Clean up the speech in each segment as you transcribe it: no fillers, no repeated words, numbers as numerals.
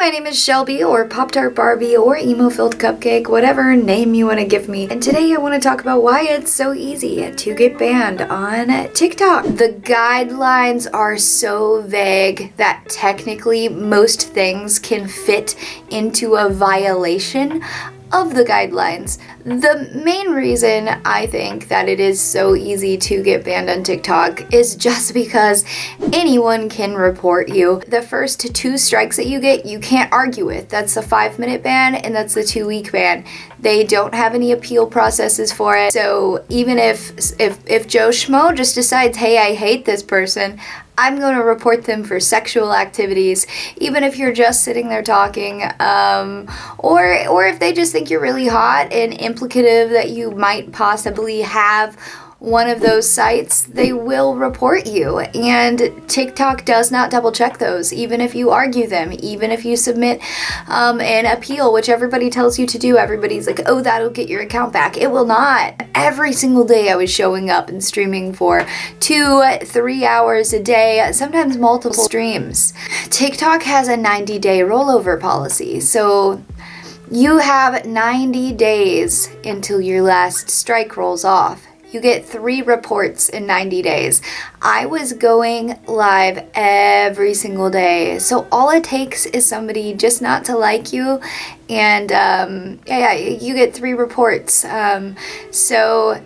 my name is Shelby, or Pop-Tart Barbie, or Emo-Filled Cupcake, whatever name you want to give me. And today I want to talk about why it's so easy to get banned on TikTok. The guidelines are so vague that technically most things can fit into a violation of the guidelines. The main reason I think that it is so easy to get banned on TikTok is just because anyone can report you. The first 2 strikes that you get, you can't argue with. That's the 5-minute ban and that's the 2-week ban. They don't have any appeal processes for it. So even if Joe Schmo just decides, hey, I hate this person, I'm going to report them for sexual activities, even if you're just sitting there talking, or if they just think you're really hot and implicative that you might possibly have one of those sites, they will report you. And TikTok does not double check those, even if you argue them, even if you submit an appeal, which everybody tells you to do. Everybody's like, oh, that'll get your account back. It will not. Every single day I was showing up and streaming for 2-3 hours a day, sometimes multiple streams. TikTok has a 90-day rollover policy, so you have 90 days until your last strike rolls off. You get 3 reports in 90 days. I was going live every single day. So all it takes is somebody just not to like you, and you get 3 reports. So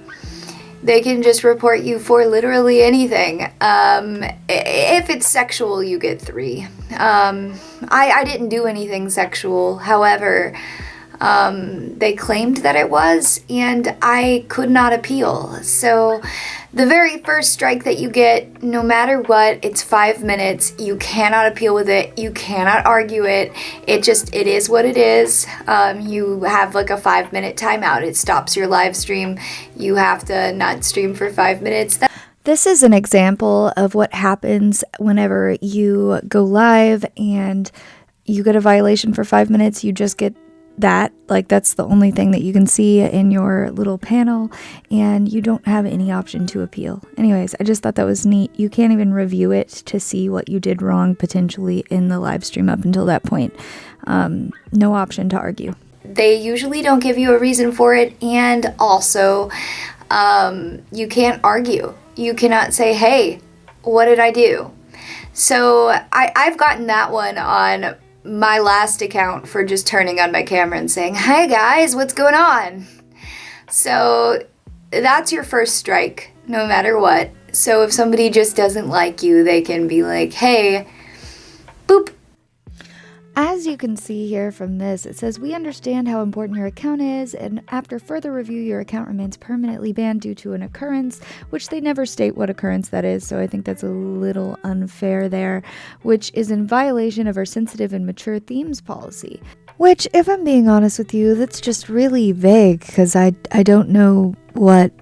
they can just report you for literally anything. If it's sexual, you get 3. I didn't do anything sexual. However, they claimed that it was, and I could not appeal. So the very first strike that you get, no matter what, it's 5 minutes. You cannot appeal with it. You cannot argue it. It is what it is. You have like a 5-minute timeout. It stops your live stream. You have to not stream for 5 minutes. This is an example of what happens whenever you go live and you get a violation for 5 minutes. You just get that's the only thing that you can see in your little panel, and you don't have any option to appeal. Anyways, I just thought that was neat. You can't even review it to see what you did wrong potentially in the live stream up until that point. No option to argue. They usually don't give you a reason for it, and also you can't argue. You cannot say, hey, what did I do? So I've gotten that one on my last account for just turning on my camera and saying, hey guys, what's going on? So that's your first strike, no matter what. So if somebody just doesn't like you, they can be like, hey, boop. As you can see here from this, it says, we understand how important your account is, and after further review, your account remains permanently banned due to an occurrence, which they never state what occurrence that is, so I think that's a little unfair there, which is in violation of our sensitive and mature themes policy. Which, if I'm being honest with you, that's just really vague, because I don't know what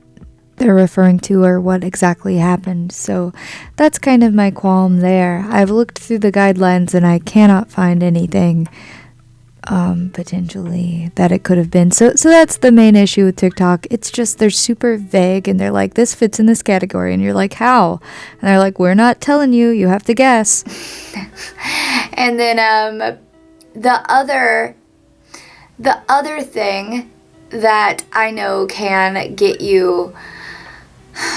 they're referring to or what exactly happened. So that's kind of my qualm there. I've looked through the guidelines and I cannot find anything potentially that it could have been. So that's the main issue with TikTok. It's just they're super vague and they're like, this fits in this category, and you're like, how? And they're like, we're not telling you, you have to guess. And then the other thing that I know can get you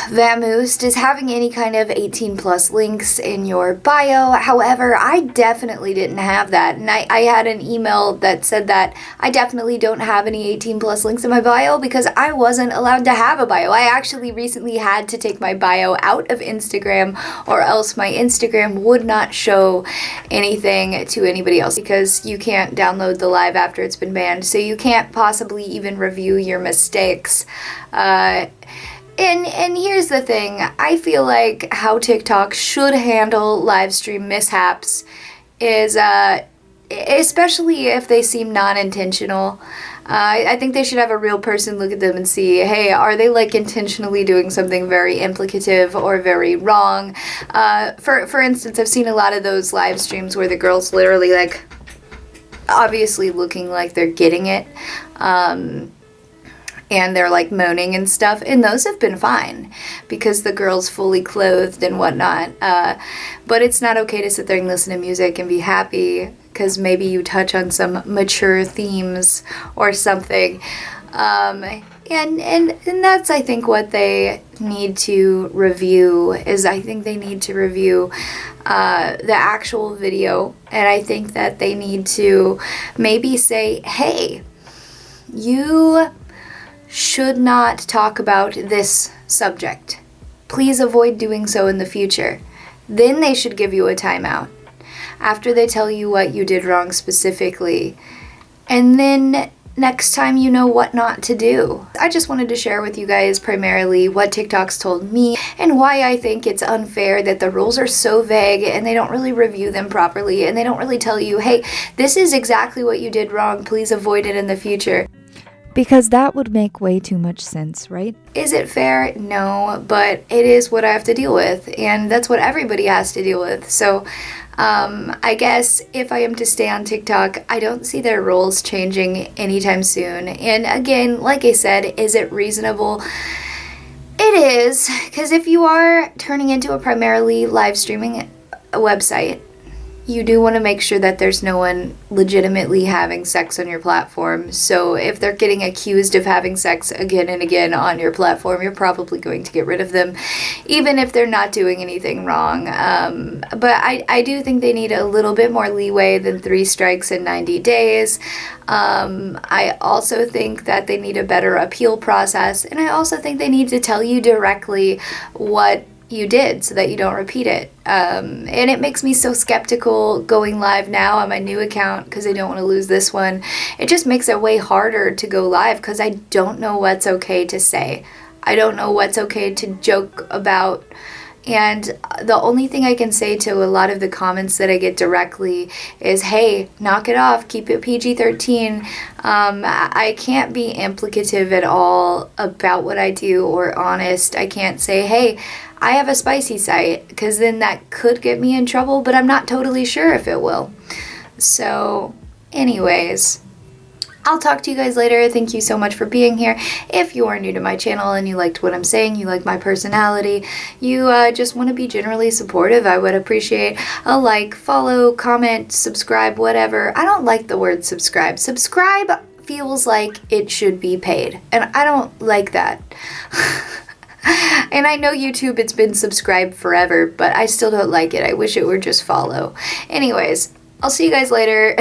vamoosed is having any kind of 18+ links in your bio. However, I definitely didn't have that, and I had an email that said that I definitely don't have any 18+ links in my bio because I wasn't allowed to have a bio. I actually recently had to take my bio out of Instagram, or else my Instagram would not show anything to anybody else, because you can't download the live after it's been banned, so you can't possibly even review your mistakes. And here's the thing, I feel like how TikTok should handle live stream mishaps is, especially if they seem non-intentional, I think they should have a real person look at them and see, hey, are they like intentionally doing something very implicative or very wrong? For instance, I've seen a lot of those live streams where the girl's literally like obviously looking like they're getting it, and they're like moaning and stuff, and those have been fine because the girl's fully clothed and whatnot, but it's not okay to sit there and listen to music and be happy, because maybe you touch on some mature themes or something. And that's, I think, what they need to review, is I think they need to review the actual video, and I think that they need to maybe say, hey, you should not talk about this subject. Please avoid doing so in the future. Then they should give you a timeout after they tell you what you did wrong specifically. And then next time you know what not to do. I just wanted to share with you guys primarily what TikTok's told me and why I think it's unfair that the rules are so vague and they don't really review them properly, and they don't really tell you, hey, this is exactly what you did wrong, please avoid it in the future. Because that would make way too much sense, right? Is it fair? No, but it is what I have to deal with, and that's what everybody has to deal with. So I guess if I am to stay on TikTok, I don't see their rules changing anytime soon. And again, like I said, is it reasonable? It is, because if you are turning into a primarily live streaming website, you do want to make sure that there's no one legitimately having sex on your platform. So if they're getting accused of having sex again and again on your platform, you're probably going to get rid of them, even if they're not doing anything wrong. But I do think they need a little bit more leeway than 3 strikes in 90 days. I also think that they need a better appeal process, and I also think they need to tell you directly what you did so that you don't repeat it. And it makes me so skeptical going live now on my new account, because I don't want to lose this one. It just makes it way harder to go live because I don't know what's okay to say. I don't know what's okay to joke about. And the only thing I can say to a lot of the comments that I get directly is, hey, knock it off, keep it PG-13. I can't be implicative at all about what I do or honest. I can't say, hey, I have a spicy site, because then that could get me in trouble, but I'm not totally sure if it will. So anyways, I'll talk to you guys later. Thank you so much for being here. If you are new to my channel and you liked what I'm saying, you like my personality, you just want to be generally supportive, I would appreciate a like, follow, comment, subscribe, whatever. I don't like the word subscribe. Subscribe feels like it should be paid, and I don't like that. And I know YouTube, it's been subscribed forever, but I still don't like it. I wish it were just follow. Anyways, I'll see you guys later.